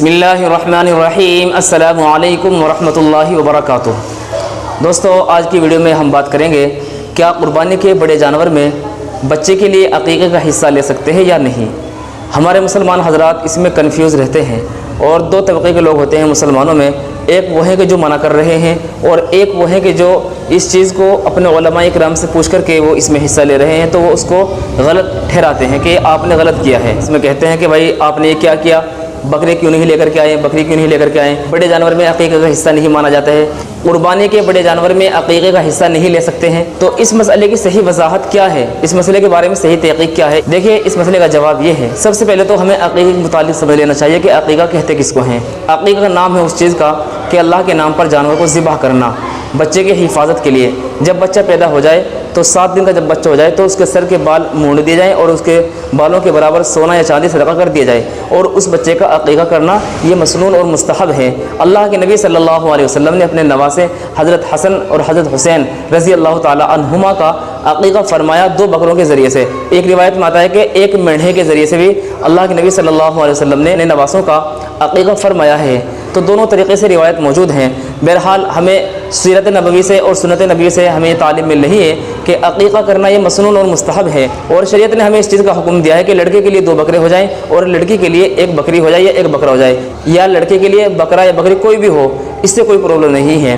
بسم اللہ الرحمن الرحیم۔ السلام علیکم ورحمۃ اللہ وبرکاتہ۔ دوستو، آج کی ویڈیو میں ہم بات کریں گے کیا قربانی کے بڑے جانور میں بچے کے لیے عقیقے کا حصہ لے سکتے ہیں یا نہیں۔ ہمارے مسلمان حضرات اس میں کنفیوز رہتے ہیں اور دو طبقے کے لوگ ہوتے ہیں مسلمانوں میں، ایک وہ ہیں کہ جو منع کر رہے ہیں اور ایک وہ ہیں کہ جو اس چیز کو اپنے علماء کرام سے پوچھ کر کے وہ اس میں حصہ لے رہے ہیں تو وہ اس کو غلط ٹھہراتے ہیں کہ آپ نے غلط کیا ہے۔ اس میں کہتے ہیں کہ بھائی آپ نے یہ کیا بکرے کیوں نہیں لے کر کے آئے، بکری کیوں نہیں لے کر کے آئے۔ بڑے جانور میں عقیقے کا حصہ نہیں مانا جاتا ہے، قربانی کے بڑے جانور میں عقیقے کا حصہ نہیں لے سکتے ہیں۔ تو اس مسئلے کی صحیح وضاحت کیا ہے، اس مسئلے کے بارے میں صحیح تحقیق کیا ہے؟ دیکھیے، اس مسئلے کا جواب یہ ہے، سب سے پہلے تو ہمیں عقیقے کے متعلق سمجھ لینا چاہیے کہ عقیقہ کہتے کس کو ہیں۔ عقیقہ کا نام ہے اس چیز کا کہ اللہ کے نام پر جانور کو ذبح کرنا بچے کی حفاظت کے لیے۔ جب بچہ پیدا ہو جائے تو 7 دن کا جب بچہ ہو جائے تو اس کے سر کے بال مونڈ دیے جائیں اور اس کے بالوں کے برابر سونا یا چاندی صدقہ کر دیا جائے، اور اس بچے کا عقیقہ کرنا یہ مسنون اور مستحب ہے۔ اللہ کے نبی صلی اللہ علیہ وسلم نے اپنے نواسے حضرت حسن اور حضرت حسین رضی اللہ تعالی عنہما کا عقیقہ فرمایا 2 بکروں کے ذریعے سے۔ ایک روایت میں آتا ہے کہ 1 مینڈھے کے ذریعے سے بھی اللہ کے نبی صلی اللہ علیہ وسلم نے نواسوں کا عقیقہ فرمایا ہے۔ تو دونوں طریقے سے روایت موجود ہیں۔ بہرحال ہمیں سیرت نبوی سے اور سنت نبوی سے ہمیں یہ تعلیم مل رہی ہے کہ عقیقہ کرنا یہ مسنون اور مستحب ہے، اور شریعت نے ہمیں اس چیز کا حکم دیا ہے کہ لڑکے کے لیے 2 بکرے ہو جائیں اور لڑکی کے لیے 1 بکری ہو جائے یا 1 بکرا ہو جائے، یا لڑکے کے لیے بکرا یا بکری کوئی بھی ہو، اس سے کوئی پرابلم نہیں ہے۔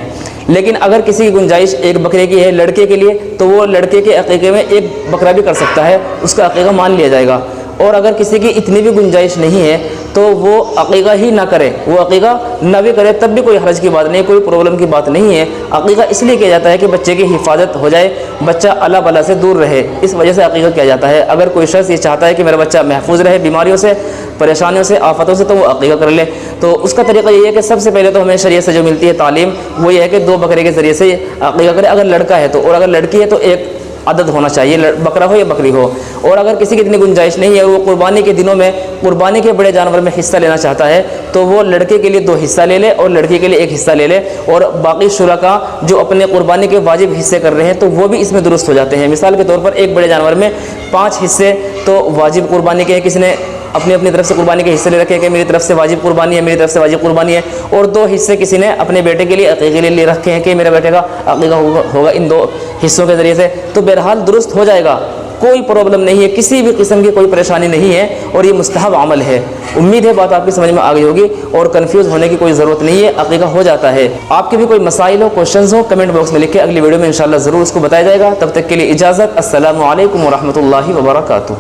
لیکن اگر کسی کی گنجائش 1 بکرے کی ہے لڑکے کے لیے تو وہ لڑکے کے عقیقے میں 1 بکرا بھی کر سکتا ہے، اس کا عقیقہ مان لیا جائے گا۔ اور اگر کسی کی اتنی بھی گنجائش نہیں ہے تو وہ عقیقہ ہی نہ کرے، وہ عقیقہ نہ بھی کرے تب بھی کوئی حرج کی بات نہیں، کوئی پرابلم کی بات نہیں ہے۔ عقیقہ اس لیے کیا جاتا ہے کہ بچے کی حفاظت ہو جائے، بچہ اللہ بلا سے دور رہے، اس وجہ سے عقیقہ کیا جاتا ہے۔ اگر کوئی شخص یہ چاہتا ہے کہ میرا بچہ محفوظ رہے بیماریوں سے، پریشانیوں سے، آفتوں سے، تو وہ عقیقہ کر لے۔ تو اس کا طریقہ یہ ہے کہ سب سے پہلے تو ہمیں شریعت سے جو ملتی ہے تعلیم وہ یہ ہے کہ 2 بکرے کے ذریعے سے عقیقہ کرے اگر لڑکا ہے تو، اور اگر لڑکی ہے تو 1 عدد ہونا چاہیے، بکرا ہو یا بکری ہو۔ اور اگر کسی کی اتنی گنجائش نہیں ہے، وہ قربانی کے دنوں میں قربانی کے بڑے جانور میں حصہ لینا چاہتا ہے تو وہ لڑکے کے لیے 2 حصہ لے لے اور لڑکی کے لیے 1 حصہ لے لے، اور باقی شرکا جو اپنے قربانی کے واجب حصے کر رہے ہیں تو وہ بھی اس میں درست ہو جاتے ہیں۔ مثال کے طور پر ایک بڑے جانور میں 5 حصے تو واجب قربانی کے ہیں، کسی نے اپنی طرف سے قربانی کے حصے لے رکھے کہ میری طرف سے واجب قربانی ہے، میری طرف سے واجب قربانی ہے، اور 2 حصے کسی نے اپنے بیٹے کے لیے عقیقے کے لیے لے رکھے ہیں کہ میرے بیٹے کا عقیقہ ہوگا ان 2 حصوں کے ذریعے سے۔ تو بہرحال درست ہو جائے گا، کوئی پرابلم نہیں ہے، کسی بھی قسم کی کوئی پریشانی نہیں ہے، اور یہ مستحب عمل ہے۔ امید ہے بات آپ کی سمجھ میں آ گئی ہوگی اور کنفیوز ہونے کی کوئی ضرورت نہیں ہے، عقیقہ ہو جاتا ہے۔ آپ کے بھی کوئی مسائل ہو، کوشچنز ہو، کمنٹ باکس میں لکھ کے اگلی ویڈیو میں انشاءاللہ ضرور اس کو بتایا جائے گا۔ تب تک کے لیے اجازت، السلام علیکم ورحمۃ اللہ وبرکاتہ۔